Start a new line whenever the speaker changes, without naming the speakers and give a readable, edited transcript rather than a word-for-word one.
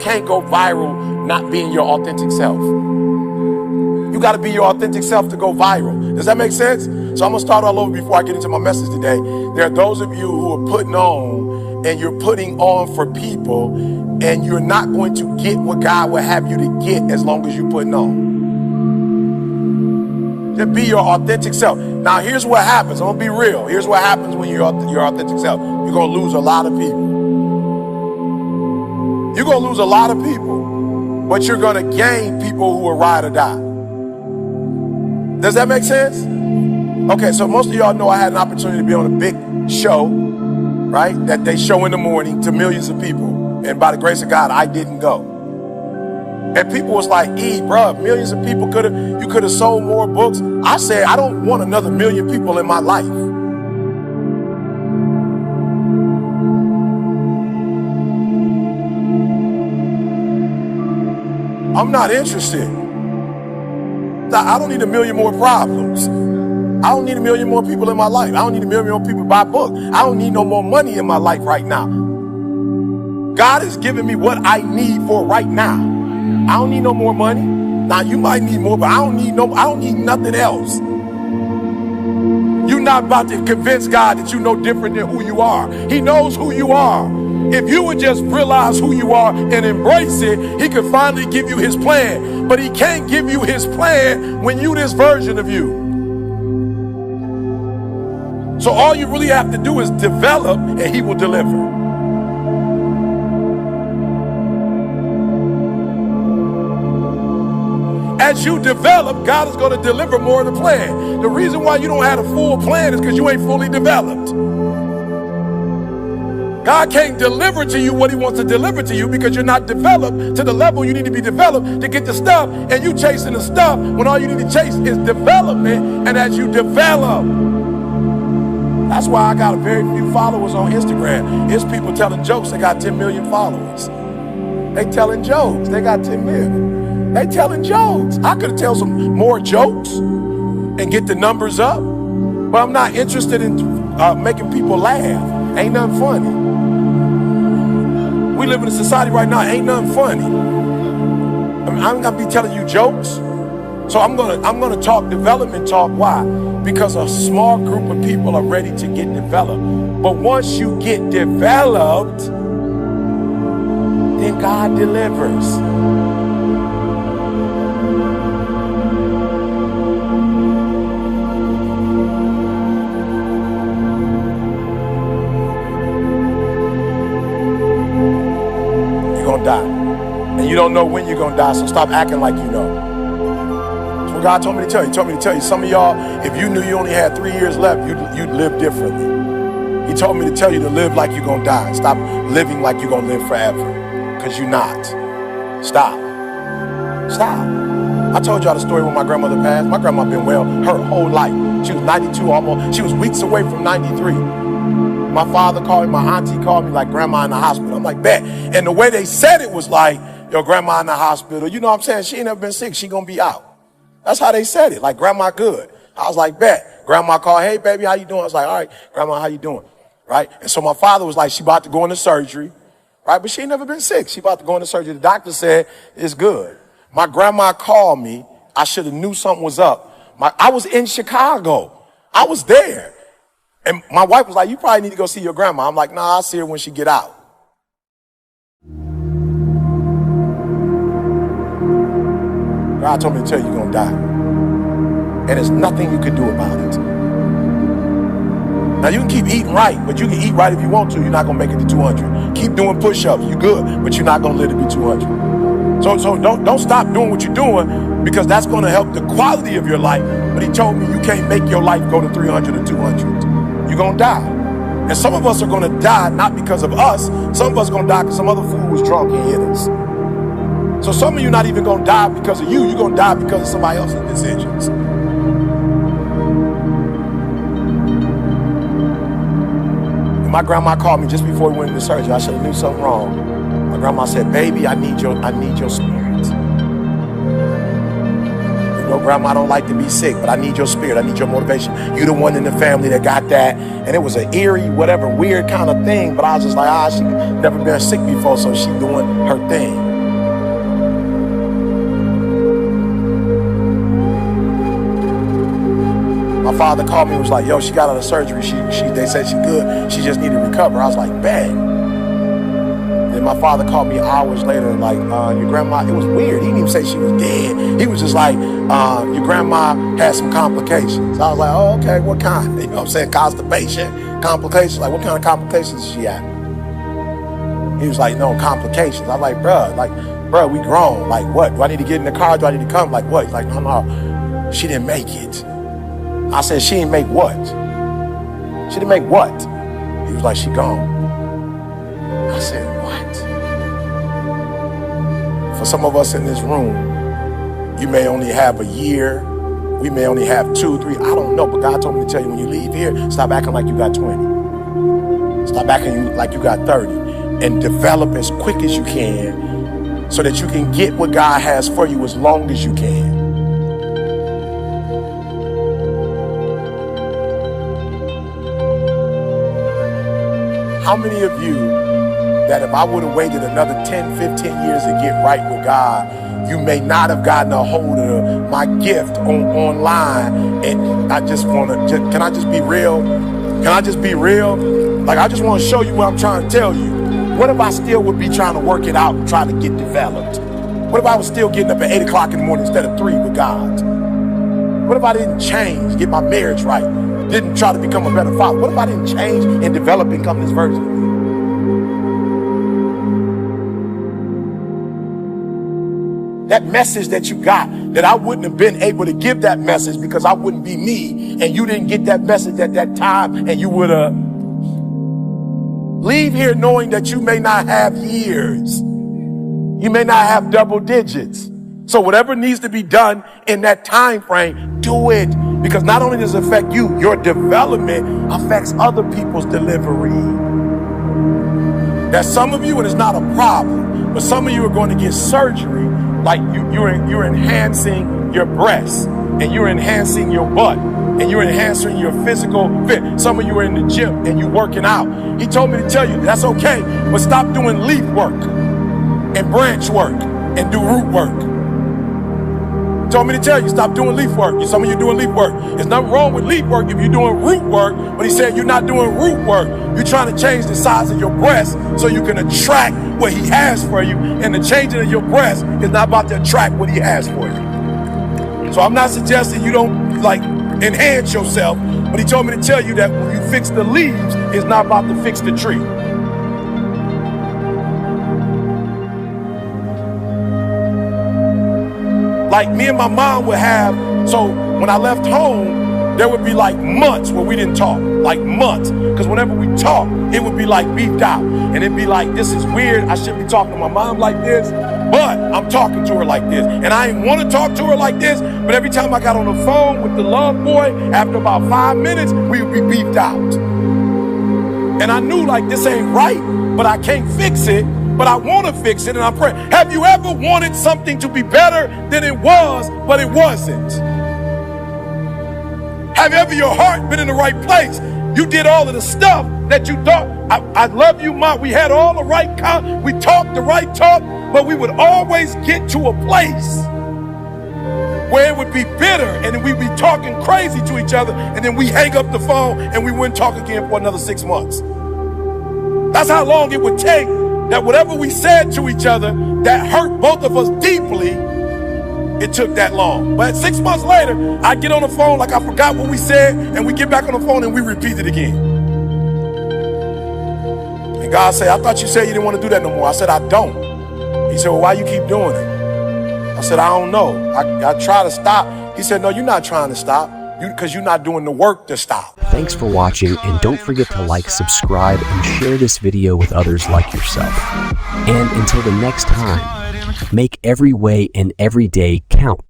can't go viral not being your authentic self. You got to be your authentic self to go viral. Does that make sense? So I'm going to start all over before I get into my message today. There are those of you who are putting on, and you're putting on for people, and you're not going to get what God will have you to get as long as you're putting on. Just be your authentic self. Now, here's what happens. I'm going to be real. Here's what happens when you're your authentic self. You're going to lose a lot of people. You're going to lose a lot of people, but you're going to gain people who will ride or die. Does that make sense? Okay, so most of y'all know I had an opportunity to be on a big show, right? That they show in the morning to millions of people. And by the grace of God, I didn't go. And people was like, bruh, millions of people you could have sold more books. I said, I don't want another million people in my life. I'm not interested. I don't need a million more problems. I don't need a million more people in my life. I don't need a million more people to buy books. I don't need no more money in my life right now. God is giving me what I need for right now. I don't need no more money. Now you might need more, but I don't need nothing else. You're not about to convince God that you know different than who you are. He knows who you are. If you would just realize who you are and embrace it, he could finally give you his plan. But he can't give you his plan when you this version of you. So all you really have to do is develop, and he will deliver. As you develop, God is going to deliver more of the plan. The reason why you don't have a full plan is because you ain't fully developed. God can't deliver to you what he wants to deliver to you because you're not developed to the level you need to be developed to get the stuff, and you chasing the stuff when all you need to chase is development. And as you develop, that's why I got very few followers on Instagram. It's people telling jokes. They got 10 million followers. They telling jokes. They got 10 million. They telling jokes. I could tell some more jokes and get the numbers up, but I'm not interested in making people laugh. Ain't nothing funny. We live in a society right now, ain't nothing funny. I mean, I'm gonna be telling you jokes. So I'm gonna talk development talk. Why? Because a small group of people are ready to get developed. But once you get developed, then God delivers. Die. And you don't know when you're gonna die, so stop acting like you know. That's what God told me to tell you. He told me to tell you, some of y'all, if you knew you only had 3 years left, you'd live differently. He told me to tell you to live like you're gonna die. Stop living like you're gonna live forever, because you're not. Stop. I told y'all the story when my grandmother passed. My grandma been well her whole life. She was 92 almost. She was weeks away from 93. My father called me, my auntie called me, like, grandma in the hospital. I'm like, bet. And the way they said it was like, your grandma in the hospital. You know what I'm saying? She ain't never been sick. She gonna be out. That's how they said it. Like, grandma good. I was like, bet. Grandma called, hey, baby, how you doing? I was like, all right, grandma, how you doing? Right? And so my father was like, she about to go into surgery. Right? But she ain't never been sick. She about to go into surgery. The doctor said, it's good. My grandma called me. I should have knew something was up. I was in Chicago. I was there. And my wife was like, you probably need to go see your grandma. I'm like, nah, I'll see her when she get out. God told me to tell you you're going to die. And there's nothing you can do about it. Now, you can keep eating right, but you can eat right if you want to. You're not going to make it to 200. Keep doing push-ups. You're good, but you're not going to live to be 200. So don't stop doing what you're doing, because that's going to help the quality of your life. But he told me you can't make your life go to 300 or 200. You're going to die. And some of us are going to die not because of us. Some of us are going to die because some other fool was drunk and hit us. So some of you not even going to die because of you. You're going to die because of somebody else's decisions. And my grandma called me just before we went into surgery. I should have knew something wrong. My grandma said, baby, I need your spirit. You know, grandma don't like to be sick, but I need your spirit. I need your motivation. You the one in the family that got that. And it was an eerie, whatever, weird kind of thing. But I was just like, she never been sick before, so she doing her thing. My father called me and was like, yo, she got out of surgery. They said she good. She just need to recover. I was like, bang. Then my father called me hours later, like, your grandma, it was weird. He didn't even say she was dead. He was just like, your grandma had some complications. I was like, oh, okay, what kind? You know what I'm saying? Constipation, complications. Like, what kind of complications is she at? He was like, no, complications. I'm like, bruh, we grown. Like, what? Do I need to get in the car? Do I need to come? Like, what? He's like, no, she didn't make it. I said, she didn't make what? She didn't make what? He was like, she gone. I said, what? For some of us in this room, you may only have a year. We may only have 2, 3. I don't know, but God told me to tell you, when you leave here, stop acting like you got 20. Stop acting like you got 30. And develop as quick as you can so that you can get what God has for you as long as you can. How many of you that if I would have waited another 10, 15 years to get right with God, you may not have gotten a hold of my gift online? And I just want to, can I just be real? Can I just be real? Like, I just want to show you what I'm trying to tell you. What if I still would be trying to work it out and trying to get developed? What if I was still getting up at 8 o'clock in the morning instead of 3 with God? What if I didn't change, get my marriage right, didn't try to become a better father? What if I didn't change and develop and become this version of me? That message that you got, that I wouldn't have been able to give that message because I wouldn't be me, and you didn't get that message at that time, and you would have leave here knowing that you may not have years. You may not have double digits. So whatever needs to be done in that time frame, do it. Because not only does it affect you, your development affects other people's delivery. That some of you, and it's not a problem, but some of you are going to get surgery, like you're enhancing your breasts, and you're enhancing your butt, and you're enhancing your physical fit. Some of you are in the gym and you're working out. He told me to tell you that's okay, but stop doing leaf work and branch work and do root work. He told me to tell you, stop doing leaf work. Some of you doing leaf work. There's nothing wrong with leaf work if you're doing root work, but he said you're not doing root work. You're trying to change the size of your breast so you can attract what he has for you, and the changing of your breast is not about to attract what he has for you. So I'm not suggesting you don't like enhance yourself, but he told me to tell you that when you fix the leaves, it's not about to fix the tree. Like me and my mom would have, so when I left home, there would be like months where we didn't talk, like months. Because whenever we talk, it would be like beefed out. And it'd be like, this is weird. I shouldn't be talking to my mom like this, but I'm talking to her like this. And I didn't want to talk to her like this, but every time I got on the phone with the love boy, after about 5 minutes, we would be beefed out. And I knew like this ain't right, but I can't fix it. But I want to fix it, and I'm praying. Have you ever wanted something to be better than it was, but it wasn't? Have ever your heart been in the right place? You did all of the stuff that you thought, I love you, Mom. We had all the right, we talked the right talk, but we would always get to a place where it would be bitter, and then we'd be talking crazy to each other, and then we hang up the phone, and we wouldn't talk again for another 6 months. That's how long it would take. That whatever we said to each other that hurt both of us deeply, it took that long. But 6 months later, I get on the phone like I forgot what we said, and we get back on the phone and we repeat it again. And God said, I thought you said you didn't want to do that no more. I said, I don't. He said, well, why you keep doing it? I said, I don't know. I try to stop. He said, no, you're not trying to stop. Because you're not doing the work to stop.
Thanks for watching, and don't forget to like, subscribe, and share this video with others like yourself. And until the next time, make every way and every day count.